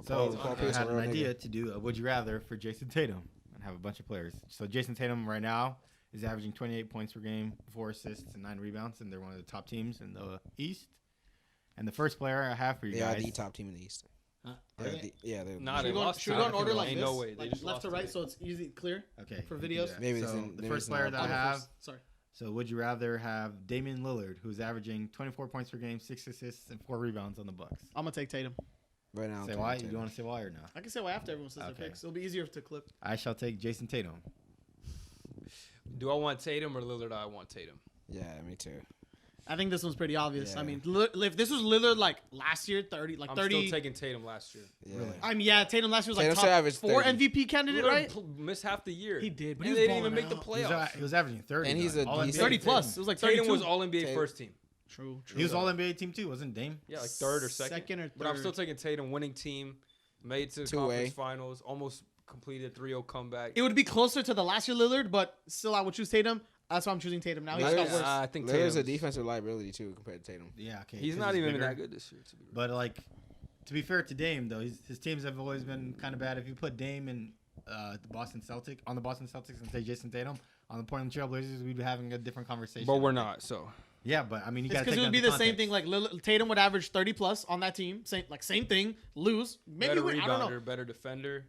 So I had an idea to do a Would You Rather for Jayson Tatum and have a bunch of players. So Jayson Tatum right now is averaging 28 points per game, 4 assists, and 9 rebounds, and they're one of the top teams in the East. And the first player I have for you guys. They are the top team in the East. Huh? They're Should we go in order like Ain't this? no way. They Like just left to lost right, today. so it's easy, clear Okay. for you can videos. do that. Maybe so it's in- the maybe first it's not player that I I'll go have. first. Sorry. So would you rather have Damian Lillard, who's averaging 24 points per game, 6 assists, and 4 rebounds on the Bucks? I'm gonna take Tatum. Right now. Say why? You want to say why or no? I can say why after everyone says Okay. their picks. It'll be easier to clip. I shall take Jayson Tatum. Do I want Tatum or Lillard? I want Tatum. Yeah, me too. I think this one's pretty obvious. Yeah. I mean, if this was Lillard like last year, 30, like I'm 30. still taking Tatum last year. Yeah. Really? I mean, yeah, Tatum last year was like Tatum still top averaged 4 30. MVP candidate, right? Missed half the year. He did, but and he was they didn't even balling make the out. He was averaging 30. And he's though. a- All he's NBA 30 team. plus. It was like 32. Tatum was All NBA Tatum. first team. True. He was All NBA team too, wasn't Dame? Yeah, like third or second. Second or third. But I'm still taking Tatum, winning team, made to the 2A. conference finals, almost completed 3-0 comeback. It would be closer to the last year Lillard, but still I would choose Tatum. That's why I'm choosing Tatum now. He's Lillard's- not worse. I think Lillard's a Tatum's- defensive liability too compared to Tatum. Yeah, okay. He's 'cause not even bigger. that good this year. To be But like, to be fair to Dame though, his teams have always been kind of bad. If you put Dame in the Boston Celtics and say Jayson Tatum on the Portland Trailblazers, we'd be having a different conversation. But we're not. So Yeah, but I mean, you It's got to because take it would that be into the same context. thing. Like Tatum would average 30 plus on that team. Same thing. Lose. Maybe better win. I don't know. rebounder, better defender,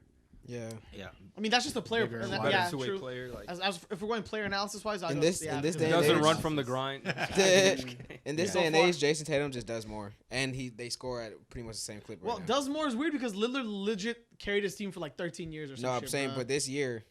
Yeah. Yeah, I mean, that's just a player. Bigger, that- wider. yeah, two-way true. player. Like As if we're going player analysis wise, In this day and doesn't age- run from the grind. In this Yeah. day and So far- age, Jayson Tatum just does more, and they score at pretty much the same clip. Well, Right now. does more is weird because Lillard legit carried his team for like 13 years or something. No, I'm saying, but this year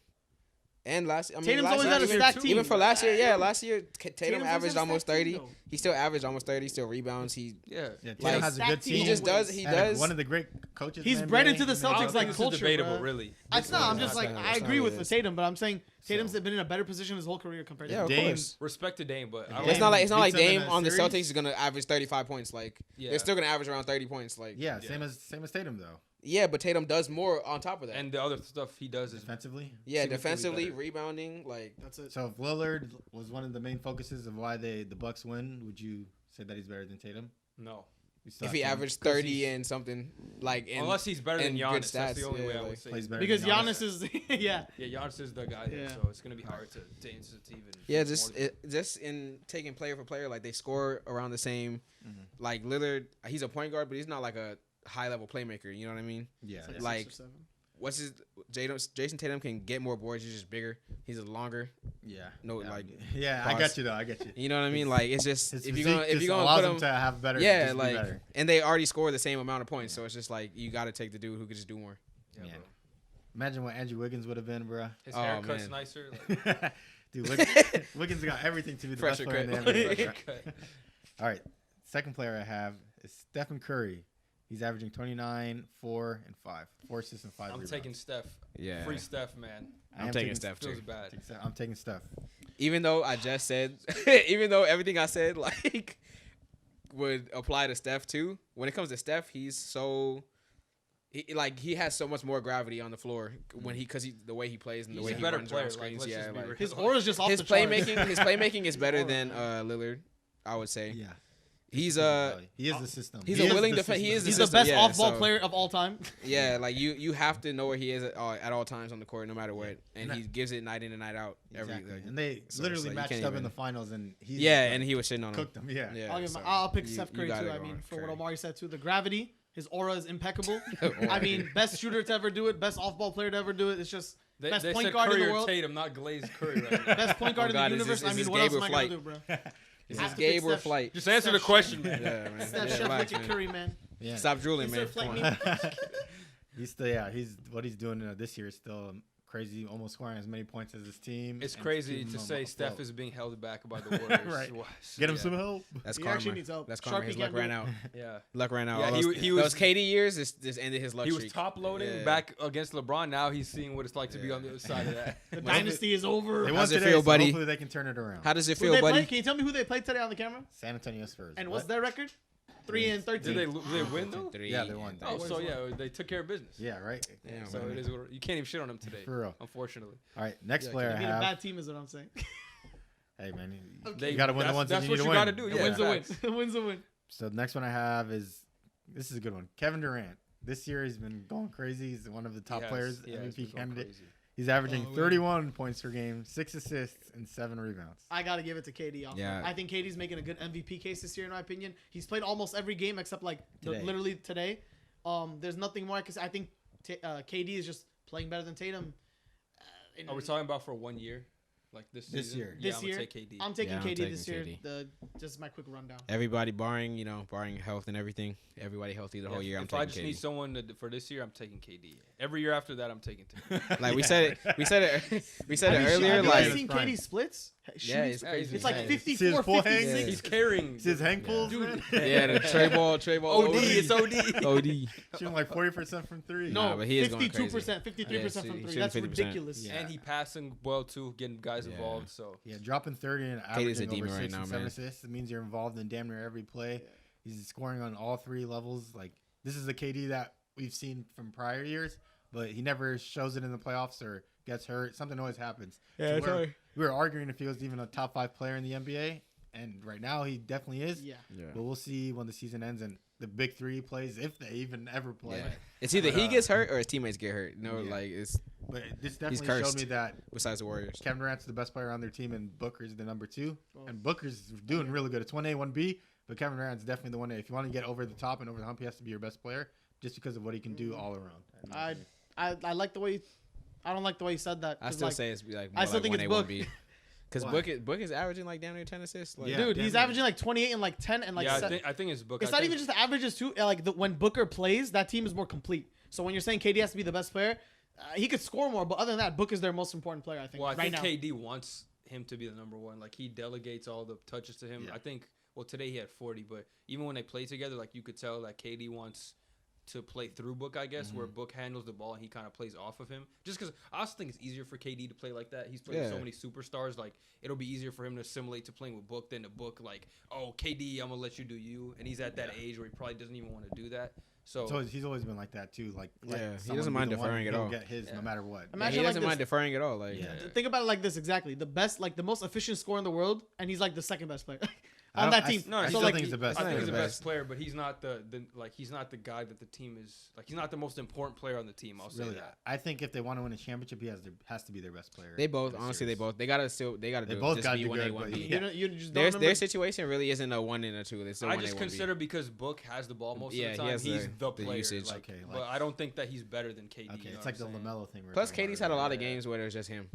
and last, I mean, Tatum's last always year, had a even, stacked team. even for last year, yeah, last year Tatum Tatum's always averaged had a almost stacked 30. team, though. He still averaged almost 30. Still rebounds. He Yeah. yeah. Tatum Like, has a good stacked team. he just does. He does. One of the great coaches. He's in the bred NBA. into the He Celtics made I it. don't think like this culture, is debatable, bruh. really. It's not. I'm That's just like not- I that's not agree what with it is. Tatum, but I'm saying Tatum's So- been in a better position his whole career compared to Yeah, of Dame- course. Respect to Dame, but I Dame don't It's not like beats him in Dame a on the series. Celtics is gonna average 35 points. Like Yeah. they're still gonna average around 30 points. Like Yeah, Yeah. same as Tatum though. yeah, but Tatum does more on top of that. And the other stuff he does is Defensively. yeah, significantly defensively, better. rebounding, like that's it. So if Lillard was one of the main focuses of why the Bucks win, would you say that he's better than Tatum? no. You still if have he Tatum. averaged 'Cause 30 he's- and something like in, Unless he's better than and good Giannis, that's the stats, only way yeah, I would like- say. plays better Because than Giannis is yeah. Yeah, Giannis is the guy there, Yeah. so it's gonna be hard to even. yeah, just in taking player for player, like they score around the same. Like Lillard, he's a point guard, but he's not like a high level playmaker. You know what I mean? Yeah, It's yeah. like- 6 or 7. What's his Jason Tatum can get more boards. He's just bigger. He's a longer. Yeah. No, yeah, like, yeah, I bars. got you though. I get you. You know what I mean? Like it's just His if physique you're gonna just put allows him him, to have better. yeah, just be like better. and they already score the same amount of points, so it's just like you got to take the dude who could just do more. Yeah, Yeah. bro. Imagine what Andrew Wiggins would have been, bro. His Oh, haircut's man. nicer. Like, Dude, Wiggins got everything to be the Fresher best player in the cut. NBA. haircut. All right, second player I have is Stephen Curry. He's averaging 29, 4, and 5. 4 assists and 5 I'm rebounds. taking Steph. Yeah, Free Steph, man. I am taking Steph Feels too. bad. I'm taking Steph. Even though I just said, even though everything I said like would apply to Steph too. When it comes to Steph, he's so. He has so much more gravity on the floor when because the way he plays and the He's way a he better runs player. around Like, screens, let's yeah, just be like real. His aura's just off his the charts. playmaking is better than Lillard, I would say. Yeah. He is the system. he's He a is willing the defense. He system. is the He's the system, best yeah, off-ball so- player of all time. Yeah, like you have to know where he is at all times on the court, no matter what, and And he gives it night in and night out. Exactly. Like, And they so literally it's like, you matched can't up in even- the finals, and he's and he was shitting on him. cooked them. Yeah. Yeah, I'll, give him, so I'll pick you- Steph you Curry gotta too. I go mean, on for what Curry. Omari said too, the gravity, his aura is impeccable. I Omari. mean, best shooter to ever do it, best off-ball player to ever do it. It's just They best said point guard in Curry the or world. Tatum, not Glazed Curry right now. Best point guard Oh, God, in the is universe. this- I is mean, this what else Gabe am or I gonna Flight? do, bro? Is Have this to pick Gabe or Steph. Flight? Just answer the Steph- question, man. Yeah, man. Steph, Yeah, Chef, relax, look at man. Curry, man. Yeah. Stop drooling, man. Insert Come flight on. me. He's still he's what he's doing this year is still crazy, almost scoring as many points as his team. It's and crazy keeping to them say Steph afloat. is being held back by the Warriors. Right. Wow. Get him Yeah. some help. That's He karma. actually needs help. That's karma. Sharpie His can't luck do ran it. out. Yeah. Luck ran out. Yeah, All he those, was- those KD years just ended his luck He was streak. top loading Yeah. back against LeBron. Now he's seeing what it's like to be on the other side of that. The dynasty is over. They How's won it today, feel, so buddy? hopefully they can turn it around. How does it Who feel, they play? buddy? Can you tell me who they played today on the camera? San Antonio Spurs. And What? what's their record? 3-13. Did they win though? Yeah, they won. Oh, so yeah, they took care of business. Yeah, right. Yeah, So man. it is. You can't even shit on him today. For real. Unfortunately. All right, next Yeah, player I I mean, a have. bad team is what I'm saying. Hey man, They- you got to win the that's- ones that that's you what need to you win. gotta do, A yeah. win's a win. facts. A win's a win. So the next one I have is this is a good one. Kevin Durant. this year he's been going crazy. He's one of the top players, MVP candidate. Crazy. He's averaging 31 points per game, 6 assists, and 7 rebounds. I gotta give it to KD. Yeah. I think KD's making a good MVP case this year, in my opinion. He's played almost every game except Today. literally today. There's nothing more because I think KD is just playing better than Tatum. Are we talking about for 1 year? Like this season? year. Yeah, This I'm year, gonna take KD. I'm taking Yeah, I'm KD taking this year. KD. Just my quick rundown. Everybody barring health and everything. Everybody healthy the whole year. I'm if I taking just KD. need someone for this year, I'm taking KD. Every year after that, I'm taking Tatum. Like we said it earlier. Have you Like guys seen Prime. KD splits? Yeah, it's crazy. It's like Yeah. 54, See his full 56. hands? He's carrying. See his hang pulls, Dude. man? yeah, the Trey ball. OD, it's OD. OD. Shooting like 40% from 3. No, Nah, but he is going 52%, 53% Yeah, from he's 3. shooting That's 50%. ridiculous. Yeah. And he passing well too, getting guys Yeah. involved. So Yeah, dropping 30 and KD's a averaging over demon 6 right now, and 7 man. assists. It means you're involved in damn near every play. He's scoring on all 3 levels. Like, this is the KD that we've seen from prior years, but he never shows it in the playoffs or gets hurt. Something always happens. Yeah, So we were arguing if he was even a top 5 player in the NBA, and right now he definitely is. Yeah. But we'll see when the season ends and the big 3 plays, if they even ever play. Yeah. It's either But, he gets hurt or his teammates get hurt. No, yeah. like it's But this definitely cursed. showed me that besides the Warriors. Kevin Durant's the best player on their team, and Booker's the number 2. And Booker's doing really good. It's 1A, 1B, but Kevin Durant's definitely the one that if you want to get over the top and over the hump, he has to be your best player just because of what he can do all around. I like the way. I don't like the way you said that. I 'cause, still like, say it's like I still think it's Book. Because Why? Book is averaging like damn near 10 assists. Like, Yeah. dude, damn he's near. averaging like 28 and like 10 and like. yeah, se- I think it's Book. it's I not think- even just the averages too. Like when Booker plays, that team is more complete. So when you're saying KD has to be the best player, he could score more. But other than that, Book is their most important player. I think. Well, I right think now. KD wants him to be the number 1. Like he delegates all the touches to him. Yeah. I think. Well, today he had 40, but even when they play together, like you could tell that KD wants to play through Book, I guess, where Book handles the ball and he kind of plays off of him. Just because I also think it's easier for KD to play like that. He's played with so Yeah. many superstars. Like it'll be easier for him to assimilate to playing with Book than to Book. Like, oh, KD, I'm gonna let you do you, and he's at that age where he probably doesn't even want to do that. So He's always been like that too. Like Yeah, he someone doesn't be mind the one, deferring at he'll all. Get his no matter what. Yeah, Imagine he like doesn't this. mind deferring at all. Like, Yeah. Think about it like this exactly. The best, like the most efficient scorer in the world, and he's like the second best player on that team. No, I so, still like, think he's the best. I think he's the the best best. player, but he's not the he's not the guy that the team is like. He's not the most important player on the team. I'll say Really, that. I think if they want to win a championship, he has to be their best player. they both, in the honestly, series. they gotta do They it. both Just gotta be do 1A, good, but 1B. yeah. You just don't Their remember. situation really isn't a 1 and a 2. It's a 1A, I just 1B. consider because Book has the ball most Yeah, of he the time. has He's the player. usage. Like, Okay, but like- I don't think that he's better than KD. Okay, you know it's what like the I'm saying? LaMelo thing. Plus, KD's had a lot of games where it was just him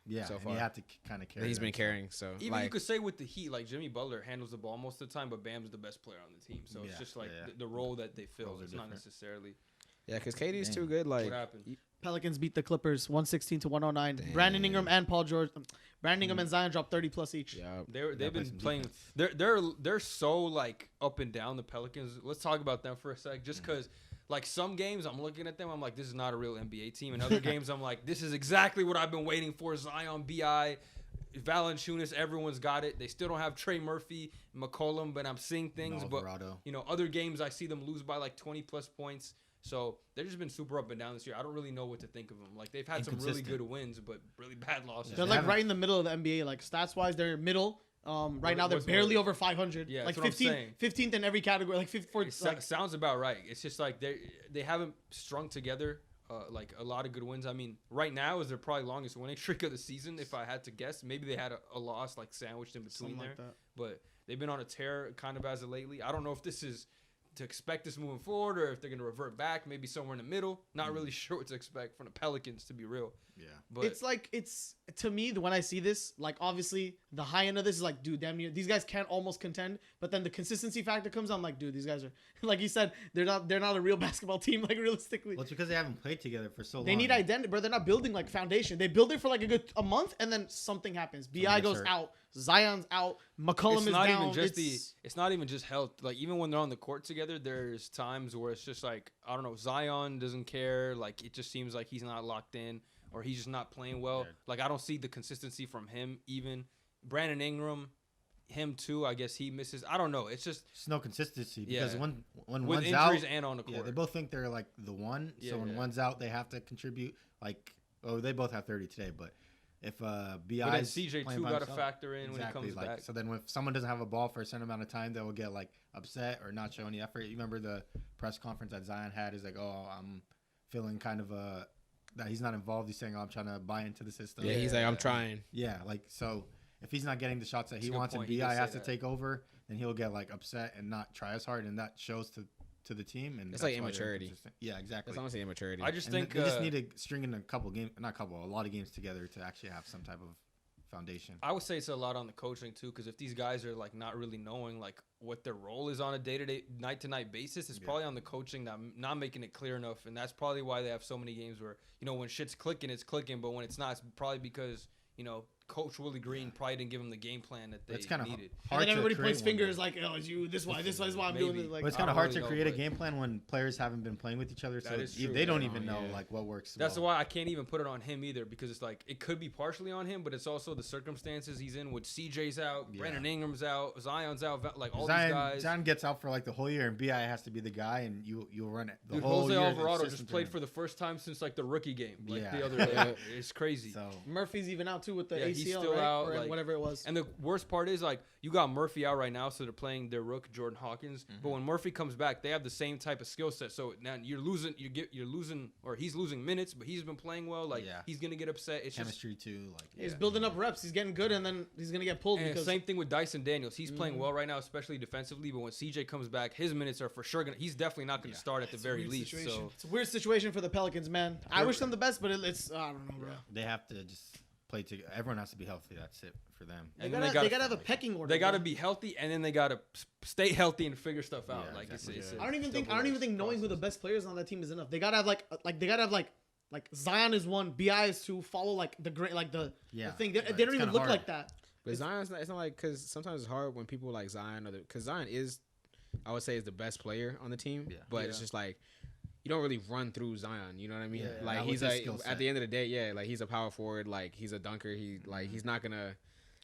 Yeah, so and far. he had to kind of carry. that he's been them. carrying. So Even like, you could say with the Heat, like Jimmy Butler handles the ball most of the time, but Bam's the best player on the team. So it's Yeah, just like yeah. the role that they fill. Roles are It's not different. necessarily yeah, because KD's too Dang. good. Like, what happened. Pelicans beat the Clippers 116 to 109. Damn. Brandon Ingram and Paul George. Brandon Ingram and Zion dropped 30 plus each. yeah, They've play been some playing. defense. They're so like up and down. The Pelicans. Let's talk about them for a sec. Just because like some games I'm looking at them, I'm like, this is not a real NBA team. And other games I'm like, this is exactly what I've been waiting for. Zion, Bi, Valanciunas, everyone's got it. They still don't have Trey Murphy, McCollum, but I'm seeing things. No, But Alvarado. you know, other games I see them lose by like 20 plus points. So they've just been super up and down this year. I don't really know what to think of them. Like they've had some really Inconsistent. good wins, but really bad losses. They're They like haven't- right in the middle of the NBA. Like stats wise, they're middle. Right now they're what's barely more- over 500. Yeah, like that's what I'm 15, saying. 15th in every category. Like 54. It Like, sounds about right. It's just like they haven't strung together like a lot of good wins. I mean, right now is their probably longest winning streak of the season. If I had to guess, maybe they had a loss like sandwiched in between something there. like that. But they've been on a tear kind of as of lately. I don't know if this is to expect this moving forward or if they're gonna revert back, maybe somewhere in the middle. Not really sure what to expect from the Pelicans, to be real. Yeah. But It's to me when I see this, like obviously the high end of this is like, dude, damn near these guys can't almost contend, but then the consistency factor comes. I'm like, dude, these guys are like you said, they're not a real basketball team. Like realistically, Well, it's because they haven't played together for so long. they need identity, bro. They're not building like foundation. They build it for like a month, and then something happens. Bi gets goes hurt. out, Zion's out, McCollum it's is not down. even just it's not even just health. Like even when they're on the court together, there's times where it's just like I don't know. Zion doesn't care. Like it just seems like he's not locked in or he's just not playing well. Yeah. Like I don't see the consistency from him. Even Brandon Ingram, him too. I guess he misses. I don't know. It's just There's no consistency Yeah. because when with one's out, injuries and on the court. yeah, they both think they're like the one. Yeah, So when yeah. one's out, they have to contribute. Like, oh, they both have 30 today, but if But BI then is CJ playing too by got to himself. factor in when he comes Like, back. so then if someone doesn't have a ball for a certain amount of time, they will get like upset or not show any effort. You remember the press conference that Zion had? Is like, oh, I'm feeling kind of that he's not involved. He's saying, oh, I'm trying to buy into the system. Yeah, he's like, I'm trying. Yeah, like so if he's not getting the shots that he That's a good wants and point. He BI did has say to that. take over, then he'll get like upset and not try as hard, and that shows to the team. And It's that's like why they're immaturity. inconsistent. Yeah, exactly. That's honestly immaturity. I just And think they just need to string in a lot of games together to actually have some type of foundation. I would say it's a lot on the coaching too, because if these guys are like not really knowing like what their role is on a day-to-day, night-to-night basis, it's probably on the coaching not making it clear enough, and that's probably why they have so many games where when shit's clicking, it's clicking, but when it's not, it's probably because Coach Willie Green probably didn't give him the game plan that they It's kind of needed. And hard then to everybody create points one, fingers though. like, oh, it's you. This why I'm Maybe. doing it. Like, But it's I kind don't of hard really to know, create a but- game plan when players haven't been playing with each other, so That is true. they don't Yeah. even know Yeah. like what works. That's well. why I can't even put it on him either, because it's like it could be partially on him, but it's also the circumstances he's in. With CJ's out, Yeah. Brandon Ingram's out, Zion's out, like all these guys. Zion gets out for like the whole year, and Bi has to be the guy, and you'll run it. The Dude, whole Jose year, Alvarado it's just system played to for the first time since like the rookie game, like Yeah. the other day. It's crazy. So Murphy's even out too with the Yeah, he's ACL, still right? out, Or like- whatever it was. And the worst part is like you got Murphy out right now, so they're playing their rook Jordan Hawkins. But when Murphy comes back, they have the same type of skill set. So now you're losing, or he's losing minutes, but he's been playing well. Like Yeah. he's gonna get upset. It's chemistry too, like He's building up reps. He's getting good, and then he's gonna get pulled And because same thing with Dyson Daniels. He's playing well right now, especially defensively. But when CJ comes back, his minutes are for sure gonna. He's definitely not gonna start at the very least. So it's a weird situation for the Pelicans, man. I wish them the best, but it's I don't know, bro. they have to just play together. Everyone has to be healthy. That's it for them. and They then gotta have a pecking order. They gotta bro. be healthy, and then they gotta stay healthy and figure stuff out. Yeah, Like exactly. it's I don't even think knowing who the best players on that team is enough. They gotta have they gotta have like Zion is one, Bi is two. Follow like the great the thing. They Right, don't it's even kinda look hard. like that. But Zion's not, it's not like, because sometimes it's hard when people like Zion, because Zion is, I would say, is the best player on the team. Yeah. But it's just like, you don't really run through Zion. You know what I mean? Yeah, like not he's with his like skill at set. the end of the day, yeah, like he's a power forward. Like he's a dunker. He's not gonna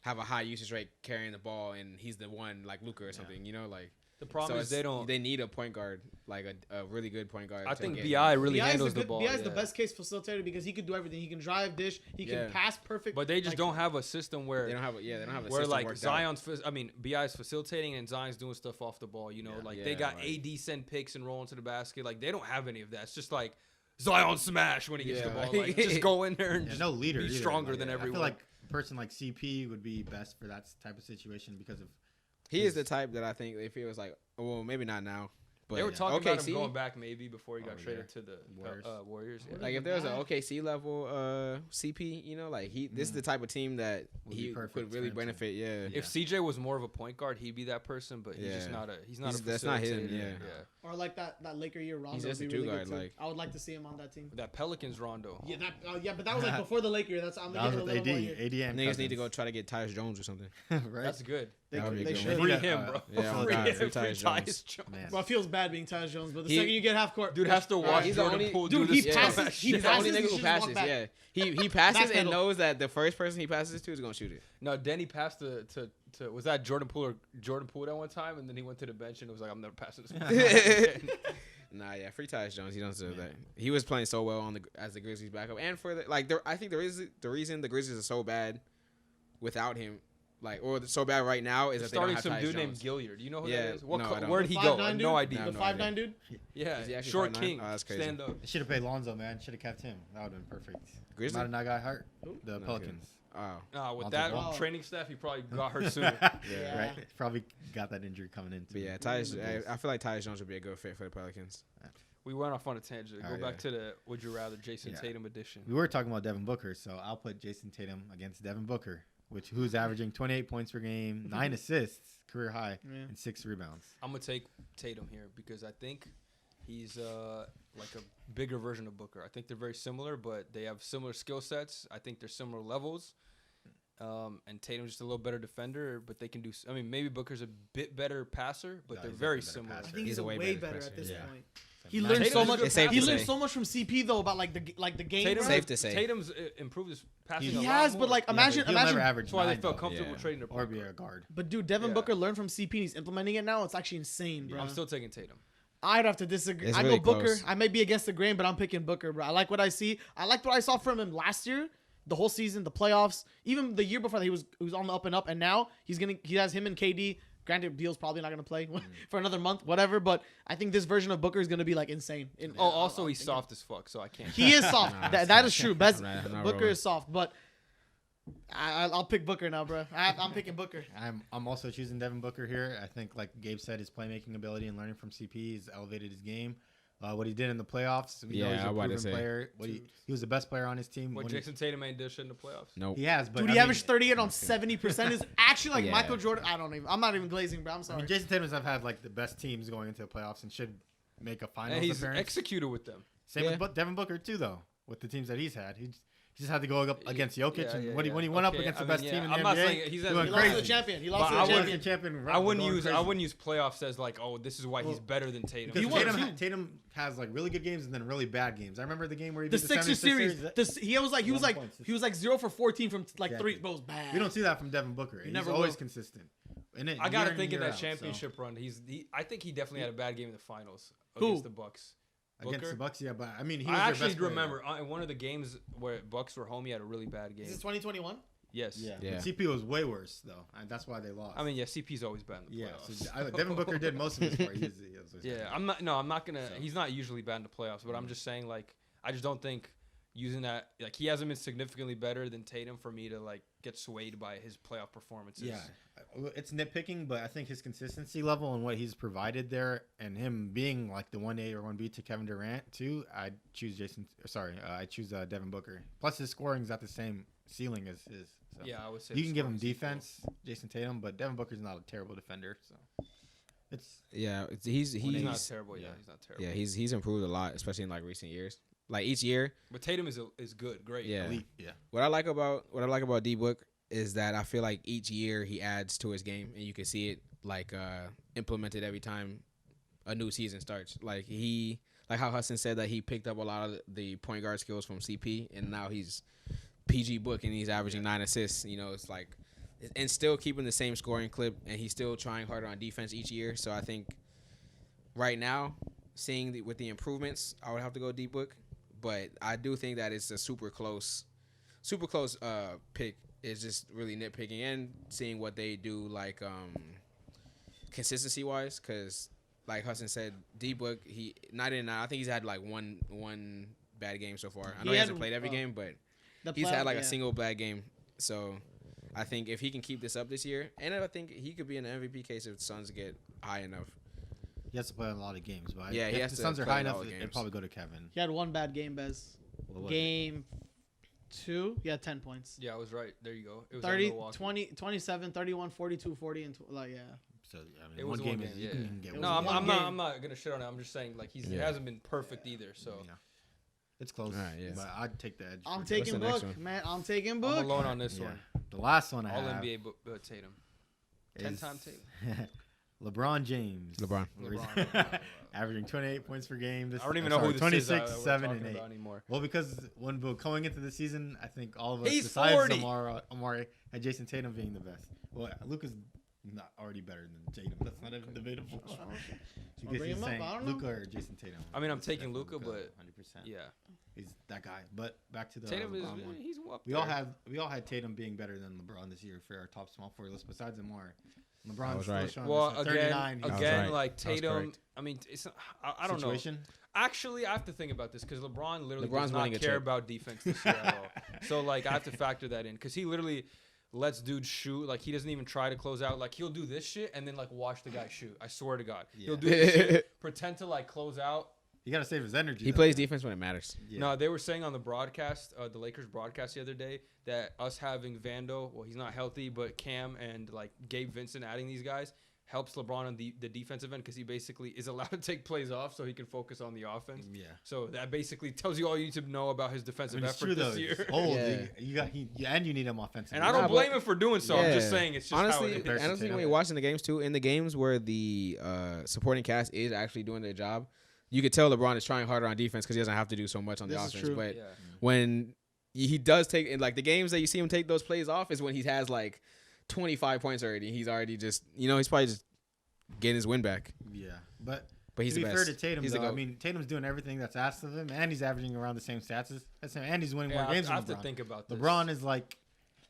have a high usage rate carrying the ball, and he's the one like Luka or something. You know, like. The problem is they need a point guard, like a really good point guard. I to think get- Bi really Bi handles the ball. Bi is the yeah. best case facilitator because he can do everything. He can drive, dish. He can Yeah. pass perfect. But they just like, don't have a system where They don't have a where system like worked out. Bi's facilitating and Zion's doing stuff off the ball. They Yeah, got like- AD send picks and roll into the basket. Like they don't have any of that. It's just like Zion smash when he gets Yeah, the ball. like- Like just go in there and Yeah, just no leader. be either. stronger Like, than I everyone. feel like a person like CP would be best for that type of situation because of He is the type that I think if he was like, well, maybe not now, but they were talking about him OKC, going back maybe before he got Oh, traded yeah. to the Warriors. Warriors. Yeah. like if there was an OKC level CP, like this is the type of team that Would be he perfect could for really him to- benefit. Yeah. If CJ was more of a point guard, he'd be that person. But he's just Yeah. not a. He's not a. That's not him, facilitator. yeah. or like that Laker year Rondo. He's Would just be a really two good guard, too. like- I would like to see him on that team. That Pelicans Rondo. Yeah, but that was like before the Laker year. That's I'm that was gonna with give it a little more AD. year. AD and Niggas need to go Cousins. try to get Tyus Jones or something. right. That's good. They, That would be they good. should. Free need a, him, bro. Yeah, oh Free God, him. free Tyus Jones. Jones. Man. Well, it feels bad being Tyus Jones, but the He- second you get half court, Dude has to watch he's the Jordan only- Poole Dude, do he this passes- dumb he He's the only passes, nigga he who should just passes. walk Yeah, he passes and Backpedal. knows that the first person he passes to is gonna shoot it. No, Denny passed to was that Jordan Poole or Jordan Poole at one time, and then he went to the bench and it was like, I'm never passing this. Nah, yeah, free Tyus Jones. He don't deserve that. He was playing so well as the Grizzlies backup, and for I think the reason the Grizzlies are so bad without him, or so bad right now, is that they don't Starting have some Tyus dude Jones. named Gilliard. Do you know who Yeah, that is? What no, I don't. where'd The he go? 5'9" I have dude? no I The have idea. no 5'9" idea. dude. Yeah, Is he actually short 5'9"? king. Oh, that's crazy. Stand up. They should have paid Lonzo, man. Should have kept him. That would have been perfect. Grizzly? Might have not got hurt. The No, Pelicans. Oh, With Lonzo that Ball. training staff, he probably got hurt sooner. Yeah. Right. Probably got that injury coming in. but yeah, I feel like Tyus Jones would be a good fit for the Pelicans. We went off on a tangent. Go Oh, back yeah. to the Would You Rather Jason Yeah. Tatum edition. We were talking about Devin Booker, so I'll put Jayson Tatum against Devin Booker, who's averaging 28 points per game, 9 assists, career high, Yeah. and 6 rebounds. I'm gonna take Tatum here because I think he's like a bigger version of Booker. I think they're very similar, but they have similar skill sets. I think they're similar levels. And Tatum's just a little better defender, but they can do. I mean, maybe Booker's a bit better passer, but No, they're he's very definitely a similar. I better think he's He's a a way way better better at this Yeah. point. So He nine learned so Tatum's much. a good It's safe to He say. learned so much from CP though about the game. Tatum, bro. Safe to say. Tatum's improved his passing. He a lot has, more. but like Yeah, imagine, he'll never imagine. average That's why they 9, felt though, comfortable Yeah. trading the or point be guard. a guard. But dude, Devin Yeah. Booker learned from CP and he's implementing it now. It's actually insane, bro. I'm still taking Tatum. I'd have to disagree. It's I really go Booker. close. I may be against the grain, but I'm picking Booker, bro. I like what I see. I liked what I saw from him last year. the whole season, the playoffs, even the year before that, he was on the up and up, and now he has him and KD. Granted, Beal's probably not gonna play for another month, whatever. But I think this version of Booker is gonna be like insane. Also he's soft as fuck, so I can't. He is soft. That is true. I'm not Booker rolling. is soft, but I'll pick Booker now, bro. I'm picking Booker. I'm also choosing Devin Booker here. I think, like Gabe said, his playmaking ability and learning from CP has elevated his game. What he did in the playoffs, we know he's a proven player. He was the best player on his team. What Jayson Tatum ain't did shit in the playoffs. Nope. He has, but Dude, he averaged 38 on 70%. Is actually like Michael Jordan. I'm not even glazing, bro. I'm sorry. I mean, Jayson Tatum's have had like the best teams going into the playoffs and should make a finals And he's appearance. executed with them. Same with Devin Booker too, though. With the teams that he's had, he just had to go up against Jokic, and when he went up against the best team in the I'm NBA, not saying he's He lost to the champion. He lost to the champion. I wouldn't use playoffs as like, oh, this is why he's better than Tatum. Because Tatum has like really good games and then really bad games. I remember the game where he the beat Sixers series. He was like 0 for 14 from like Exactly. 3. But it was bad. We don't see that from Devin Booker. He's never always will. consistent. I gotta think in that championship run, I think he definitely had a bad game in the finals against the Bucks. Against the Bucks, yeah, but I mean, he was I their actually best player. remember in one of the games where Bucks were home, he had a really bad game. Is this 2021? Yes. Yeah. Yeah. CP was way worse though, and that's why they lost. I mean, yeah, CP's always bad in the yeah. playoffs. So Devin Booker did most of his part. Yeah, I'm not gonna. He's not usually bad in the playoffs, but I'm just saying, like, I just don't think using that, like, he hasn't been significantly better than Tatum for me to like get swayed by his playoff performances. Yeah, it's nitpicking, but I think his consistency level and what he's provided there, and him being like the 1A or 1B to Kevin Durant too, I choose Devin Booker. Plus, his scoring's at the same ceiling as his. So. Yeah, I would say you can give him defense, Jayson Tatum, but Devin Booker's not a terrible defender. So he's not terrible. Yeah, he's not terrible. Yeah, he's improved a lot, especially in like recent years. Like each year. But Tatum is good, great. Yeah. elite. Yeah. What I like about D Book is that I feel like each year he adds to his game, and you can see it like implemented every time a new season starts. Like how Hassan said that he picked up a lot of the point guard skills from CP, and now he's PG Book and he's averaging 9 assists. You know, it's like, and still keeping the same scoring clip, and he's still trying harder on defense each year. So I think right now, with the improvements, I would have to go D Book. But I do think that it's a super close pick. It's just really nitpicking and seeing what they do, like consistency wise. Because like Hassan said, D Book, he not in. I think he's had like one bad game so far. I know he hasn't played every game, but he's had like a single bad game. So I think if he can keep this up this year, and I think he could be in the MVP case if the Suns get high enough. He has to play a lot of games, but if the Suns are high enough, it'd probably go to Kevin. He had one bad game, Bez. Game 2, he had 10 points. Yeah, I was right. There you go. It was 30, 20, 27, 31, 42, 40, and like So I mean, it was one game. you can get No, one I'm game. not gonna shit on it. I'm just saying like he hasn't been perfect either. So it's close. Right, yeah. But I'd take the edge. I'm taking the next Book, one? man. I'm taking Book. I'm alone on this one. The last one I All have NBA Tatum. 10-time Tatum. LeBron James. LeBron. Averaging 28 points per game. I don't even know who this 26, is. 7, we're and 8 about anymore. Well, because when going into the season, I think all of us, He's besides 40. Omari, had Jayson Tatum being the best. Well, Luka's not already better than Tatum. That's not even debatable. I'll bring him up. I don't know. Luka or Jayson Tatum. I mean, I'm taking Luka, but 100%. yeah, he's that guy. But back to the Tatum LeBron one. he's up We there. all had Tatum being better than LeBron this year for our top small forward list. Besides Omari, LeBron's was still right. showing Well, us at 39. was again, right. like That was Tatum. correct. I mean, it's I don't Situation. know. Actually, I have to think about this because LeBron literally LeBron's does not winning a care chip. about defense this year at all. So like, I have to factor that in because he literally lets dudes shoot. Like he doesn't even try to close out. Like he'll do this shit and then like watch the guy shoot. I swear to God, he'll do this shit, pretend to like close out. You gotta save his energy. He though. plays defense when it matters. Yeah. No, they were saying on the broadcast, the Lakers broadcast the other day, that us having Vando, well, he's not healthy, but Cam and like Gabe Vincent adding these guys helps LeBron on the defensive end because he basically is allowed to take plays off so he can focus on the offense. Yeah. So that basically tells you all you need to know about his defensive It's effort true though. this year. It's old. Yeah. And you need him offensively. And I don't Nah, blame but- him for doing so. I'm just saying it's just honestly, how it is. honestly, when you're watching the games too, in the games where the supporting cast is actually doing their job, you could tell LeBron is trying harder on defense because he doesn't have to do so much on the This is offense. true. But Yeah. when he does take, in like the games that you see him take those plays off, is when he has like 25 points already. He's already just, he's probably just getting his win back. Yeah, but But he's to the be best. fair to Tatum, He's the though, I GOAT. mean, Tatum's doing everything that's asked of him, and he's averaging around the same stats as him, and he's winning Yeah, more games I have than to LeBron. think about this. LeBron is like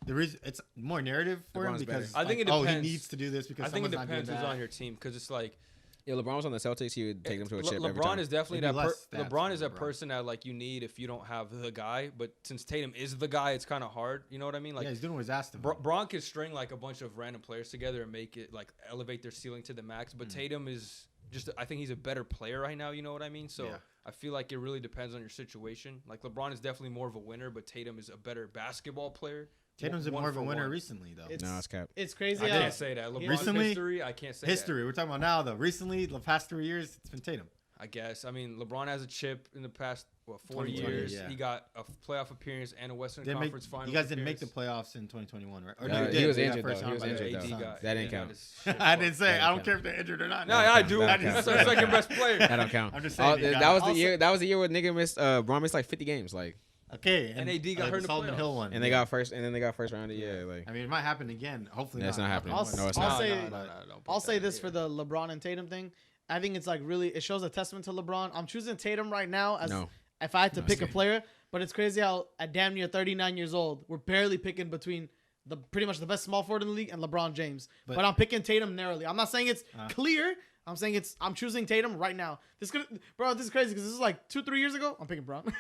the reason it's more narrative for him LeBron's because better. I think like, it oh, he depends. needs to do this because I think it someone's not doing depends who's that. on your team because it's like Yeah, LeBron was on the Celtics. He would take them to a chip every LeBron time. is definitely Maybe that. less stats LeBron for is that LeBron. person that like you need if you don't have the guy. But since Tatum is the guy, it's kind of hard. You know what I mean? Like yeah, he's doing what he's asked of him. Bron can string like a bunch of random players together and make it like elevate their ceiling to the max. But Tatum is just I think he's a better player right now. You know what I mean? So Yeah. I feel like it really depends on your situation. Like LeBron is definitely more of a winner, but Tatum is a better basketball player. Tatum's One more of a for winner one. recently, though. No, it's cap. It's crazy. I how- can't say that. LeBron's Recently- history, I can't say History. We're talking about now, though. Recently, the past 3 years, it's been Tatum. I guess. I mean, LeBron has a chip in the past 4 2020, years. yeah. He got a playoff appearance and a Western Didn't make, Conference Final. you guys didn't make the appearance. playoffs in 2021, right? Or No, you he did. was They got injured, first though. He round was by the injured, AD though. Suns. That didn't got count. his shit I didn't fucked. say. That I don't didn't care if they're injured or not. No, yeah, I count. do. That That's count. our second best player. That don't count. I'm just saying. he got That was it. the year. That was the year where nigga missed. Braun missed like 50 games. Like, Okay, And AD got hurt in the Solomon playoffs. Hill one, and they got first. And then they got first round. Yeah, like. I mean, it might happen again. Hopefully, That's not happening. I'll- No, it's I'll not. say- don't put I'll that say in this here. for the LeBron and Tatum thing. I think it's like really it shows a testament to LeBron. I'm choosing Tatum right now as No. if I had to No, pick a it's- player, but it's crazy how at damn near 39 years old, we're barely picking between the pretty much the best small forward in the league and LeBron James. But I'm picking Tatum narrowly. I'm not saying it's clear. I'm saying I'm choosing Tatum right now. This is crazy because this is like 2-3 years ago. I'm picking Bron.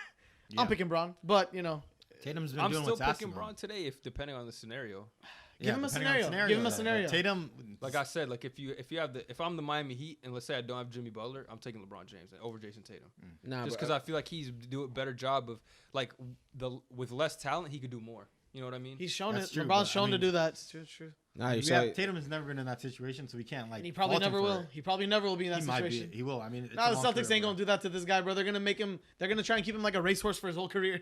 Yeah. I'm picking Bron, but you know, Tatum's been I'm doing still what's asked picking of him. Braun today, if depending on the scenario. Give him a depending on the scenario. Give him a though. scenario. Tatum, Like I said, like if I'm the Miami Heat and let's say I don't have Jimmy Butler, I'm taking LeBron James over Jason Tatum. Nah, Just because I feel like he's do a better job of like with less talent, he could do more. You know what I mean? he's shown That's it. true, LeBron's but, I shown to mean- do that. It's true. It's true. Nah, you we saw. Tatum has never been in that situation, so we can't like. And he probably fault him never for will. it. He probably never will be in that He might situation. be. He will. I mean, it's No, a the long Celtics career, ain't gonna bro. do that to this guy, bro. They're gonna make him. They're gonna try and keep him like a racehorse for his whole career.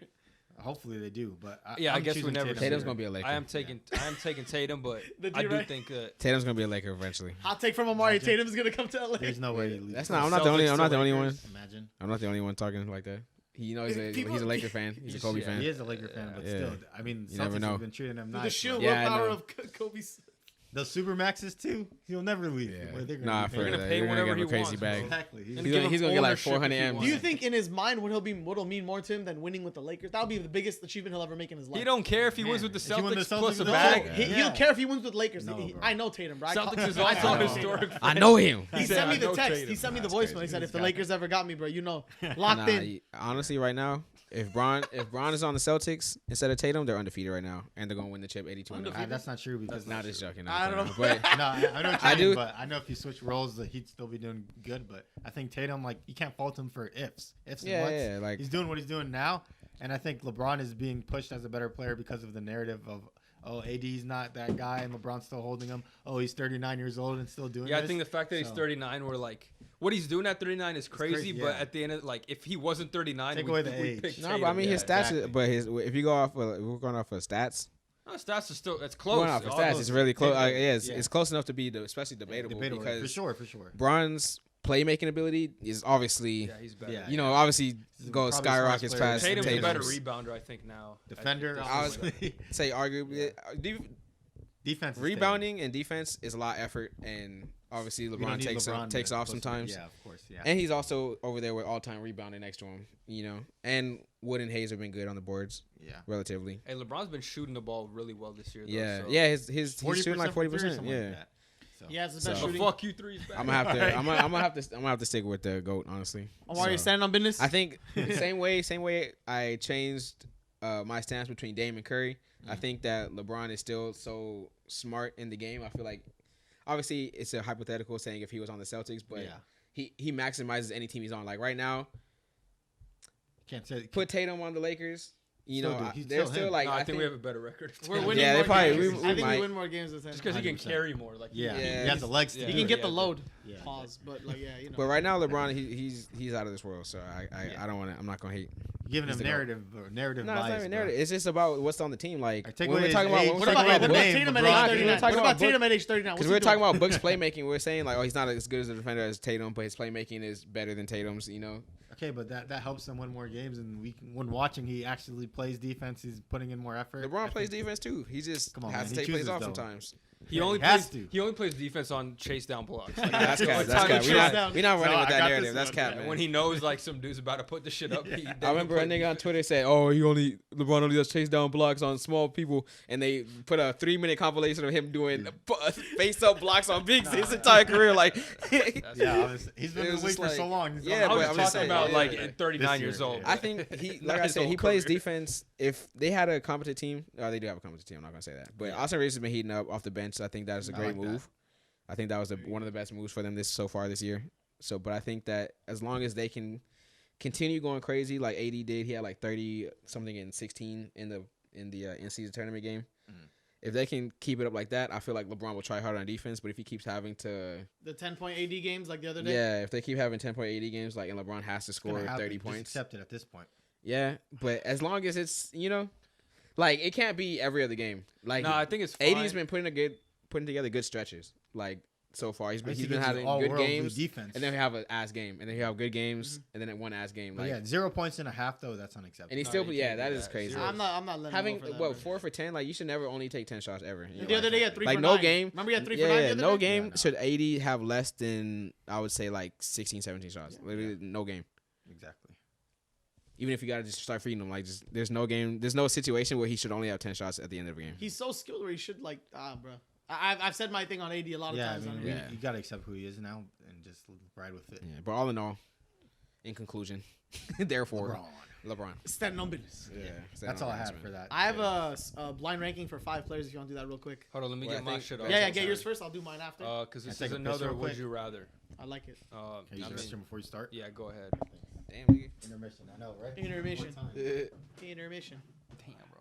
Hopefully they do, but Yeah, I I'm guess we choosing never Tatum. see Tatum's it. gonna be a Laker. I am taking Tatum, but The I do D-Ray. think that Tatum's gonna be a Laker eventually. Hot take from Omari. Imagine. Tatum's gonna come to LA. There's no way. He leaves. That's not. I'm not the only. I'm not the only one. Imagine. I'm not the only one talking like that. He's a Laker fan. He's a Kobe Yeah. fan. He is a Laker fan, but Yeah. still, I mean, You never Celtics know. have been treating him The nice. shield bro. Yeah, I willpower know. of Kobe's. The super maxes too. He'll never leave. Yeah. Well, they're gonna Nah, be for paying They're him. gonna pay you're whatever gonna give him a he crazy wants, bag. bro. Exactly. And He's give gonna, him he's gonna get like ownership 400 if he M's. Do you think in his mind what'll mean more to him than winning with the Lakers? That would be the biggest achievement he'll ever make in his life. he don't care if he wins Man, with the if he won the Celtics Celtics plus a with the bag. Celtics, He'll care if he wins with Lakers. No, bro. I know Tatum, bro. Celtics is I also saw a him. historic. I know him. He said, sent me "I the know text. Tatum." He sent me the That's voicemail. crazy. He said, He's "If the got Lakers ever got me, bro, locked Nah, in." honestly, right now, if Bron is on the Celtics instead of Tatum, they're undefeated right now, and they're gonna win the chip 82-1. That's not true because Not just joking. I don't know. But no, I know what I you mean, do- but I know if you switch roles, that he'd still be doing good. But I think Tatum, like, you can't fault him for ifs and yeah, buts. yeah, like He's doing what he's doing now, and I think LeBron is being pushed as a better player because of the narrative of, oh, AD's not that guy, and LeBron's still holding him. Oh, he's 39 years old and still doing Yeah, I this. think the fact that he's So- 39, we're like, what he's doing at 39 is crazy. crazy, But yeah. at the end of like, if he wasn't 39, Take we, away the we age. pick no, but I Tatum. mean his Yeah, stats. exactly. But if you go off, we're going off of stats. No, stats are still it's Going close. off of All stats, those- it's really close. Yeah, It's close enough to be especially debatable, Debatable, because for sure. Bron's playmaking ability is obviously, Yeah, he's better. Yeah. obviously He's goes probably the skyrockets smartest player. past Tatum's a better Tatum's. rebounder, I think now. Defender, I was- obviously. Say arguably, Defense, is rebounding and defense is a lot of effort, and obviously Tatum. We don't LeBron need takes LeBron takes off supposed to- sometimes. Yeah, of course. Yeah. And he's also over there with all-time rebounding next to him, And Wood and Hayes have been good on the boards, Yeah. relatively. Hey, LeBron's been shooting the ball really well this year. Though, Yeah, so. yeah. He's shooting like 40%, 40%. something Yeah, like that. So. Yeah, it's the best So- But shooting. fuck you, three's back. I'm gonna have to. I'm gonna have to stick with the GOAT, honestly. Omari, you So, standing on business? I think same way I changed my stance between Dame and Curry. I think that LeBron is still so smart in the game. I feel like, obviously, it's a hypothetical saying if he was on the Celtics, but Yeah. he maximizes any team he's on. Like right now, Can't say. put Tatum on the Lakers. Still do. He's They're still still him. like No, I think we have a better record. We're Yeah, winning they more probably- games. we I think might. we win more games with him. Just because he can 100%. carry more. Like Yeah. Yeah. He has the legs. to Yeah. do He can it. get the load. Yeah. Pause, but like yeah, But right now, LeBron, he's out of this world. So I don't want to. I'm not gonna hate. Giving He's him the GOAT. narrative No, it's not bias. even bro. narrative. It's just about what's on the team. Like Like, take when away we're talking his about age, when we're What talking about about the name, Tatum at LeBron. age We're 39? talking What about about Tatum at age 39? because we were talking about Book's playmaking. We are saying like, oh, he's not as good as a defender as Tatum, but his playmaking is better than Tatum's. Okay, but that helps him win more games, and when watching, he actually plays defense. He's putting in more effort. LeBron plays defense too. He just Come on, has man. to He take plays chooses, off though. sometimes. He only has plays. to. He only plays defense on chase down blocks. Like, That's cap. the That's time cap. to We're chase- not running No, with I that got narrative. this That's one. cap, Yeah, man. When he knows like some dude's about to put the shit up, I remember a nigga on Twitter said, "Oh, LeBron only does chase down blocks on small people," and they put a 3-minute compilation of him doing face up blocks on bigs his entire career. Like, Yeah, he's been It in was the league just for like- so long. He's yeah, on I but was I'm the just talking saying, about yeah, like yeah. at 39 This years year, old. yeah. I think he, Not like I his said, he whole plays career. defense. If they had a competent team, they do have a competent team. I'm not gonna say that, but Austin Reeves has been heating up off the bench. So I think that is a I great like that. move. I think that was one of the best moves for them so far this year. So, but I think that as long as they can continue going crazy like AD did, he had like 30 something and 16 in the in-season tournament game. Mhm. If they can keep it up like that, I feel like LeBron will try harder on defense. But if he keeps having to, The 10-point AD games like the other day. yeah, if they keep having 10-point AD games, like and LeBron has to It's score gonna happen. 30 Just points, accept it at this point. yeah. But as long as it's like it can't be every other game. Like No, I think it's fine. AD's been putting together good stretches. Like so far, he's At least been he gives you having good all-world games, defense. and then we have an ass game, and then we have good games, and then one ass game. But Like, yeah, 0 points and a half though. That's unacceptable. and he No, still, you yeah, can't that do is that. crazy. Zero. I'm not letting Having him go for that, bro. 4 for 10, like you should never only take 10 shots ever. The other day he had 3 Like for no 9. game. Remember he had 3 yeah, for 9 the yeah, other no day? game Yeah, no. should 80 have less than I would say like 16, 17 shots. Literally no game. Exactly. Even if you gotta just start feeding him, like just there's no game, there's no situation where he should only have 10 shots at the end of the game. He's so skilled where he should bro. I've said my thing on AD a lot of Yeah, I times. mean, Yeah. you gotta accept who he is now and just ride with it. Yeah, but all in all, in conclusion, therefore LeBron. Standing on business. Yeah, That's all I had for that. I have a blind ranking for 5 players if you want to do that real quick. Hold on, let me Well, get I my think- shit Yeah, off. Yeah, get yours first. I'll do mine after. Because this Can I is take a piss another real would quick? you rather. I like it. Can you I use the mean, restroom before you start? yeah, go ahead. Damn, nigga. Intermission. I know, right? Intermission. More time. Intermission. Damn, bro.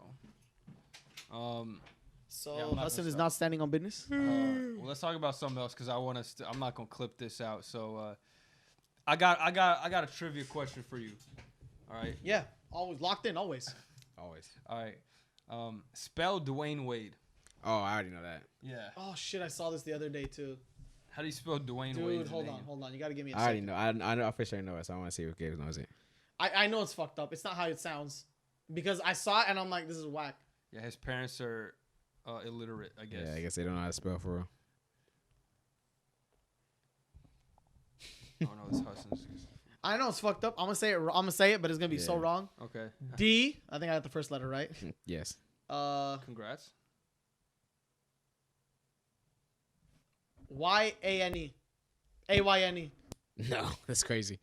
So Yeah, I'm not Hassan gonna is stop. not standing on business. Well, let's talk about something else because I want to. I'm not gonna clip this out. So, I got a trivia question for you. All right. Yeah, always locked in. Always. Always. All right. Spell Dwayne Wade. Oh, I already know that. Yeah. Oh shit! I saw this the other day too. How do you spell Dwayne Wade? Dude, hold on. You gotta give me a I already second. know. I know. I for sure know it. So I want to see if Gabe knows it. I know it's fucked up. It's not how it sounds. Because I saw it and I'm like, this is whack. Yeah, his parents are illiterate, I guess. Yeah, I guess they don't know how to spell for real. I don't know. It's Hudson's. I know it's fucked up. I'm gonna say it, but it's gonna be so Yeah. wrong. Okay. D. I think I got the first letter right. Yes. Congrats. Y-A-N-E. A-Y-N-E. No, that's crazy.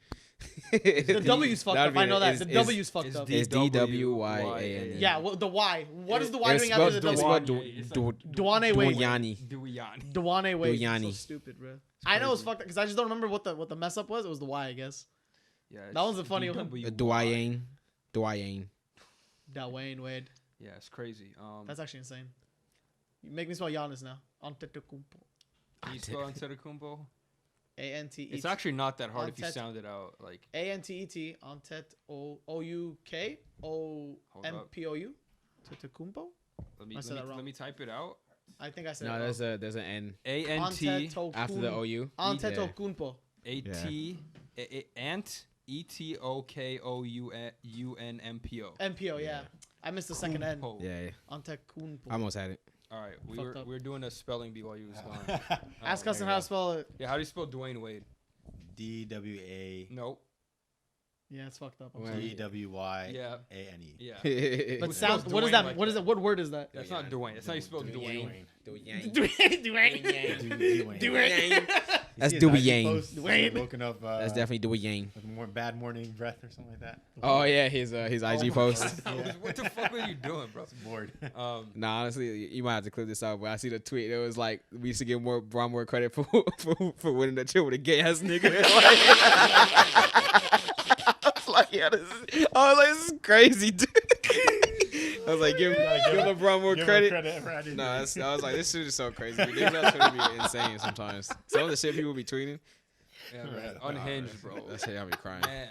The W's fucked That'd up. be I know that. is- The is- W's fucked is up. D- It's DWYANE. Yeah, well, the Y. What is the Y It's doing after spelled- the it's W? spelled It's Dwane Wade. Dwayani. Duyani. Dwane Wade. Duyani. So stupid, bro. I know it's fucked up because I just don't remember what the mess up was. It was the Y, I guess. Yeah. That one's a funny one. Dwayne. Dwayne. Dwayne Wade. Yeah, it's crazy. That's actually insane. You make me spell Giannis now. Antetokounmpo. Can you spell Antetokounmpo? A-N-T-E-T. It's actually not that hard if you Antet- sound it out. Like, A-N-T-E-T. O-U-K-O-M-P-O-U. Antetokounmpo? I said that wrong. let me type it out. I think I said No, it there's an N A-N-T after the OU. Antetokounmpo. A-T Ant E-T-O-K-O-U-N-M-P-O. M-P-O, yeah. I missed the second N. Kumpo. Yeah, yeah. Antetokounmpo. I almost had it. All right, we Fucked up. were doing a spelling bee while you was gone. Ask Oh, Hassan how to spell it. yeah, how do you spell Dwayne Wade? D-W-A. Nope. Yeah, it's fucked up. I'm Well, sorry. D-W-Y-A-N-E. Yeah. But Who sounds. spells What is Dwayne that? like What is that? it? What word is that? That's not Dwayne. That's how you spell Dwayne. Dwayne. Dwayne. That's You see his IG Dwayne. post? Dwayne. Woken up. That's definitely Dwayne. with more bad morning breath or something like that. Oh yeah, his IG post. What the fuck were you doing, bro? Bored. Nah, honestly, you might have to clip this out. But I see the tweet. It was like we used to give Bron more credit for winning that shit with a gay ass nigga. I was like, this is crazy, dude. I was like, give LeBron more credit. No, I was like, this shit is so crazy. Dude. That's gonna be insane sometimes. Some of the shit people be tweeting. Yeah, man. Right. Unhinged, bro. That shit, I'll be crying. Man.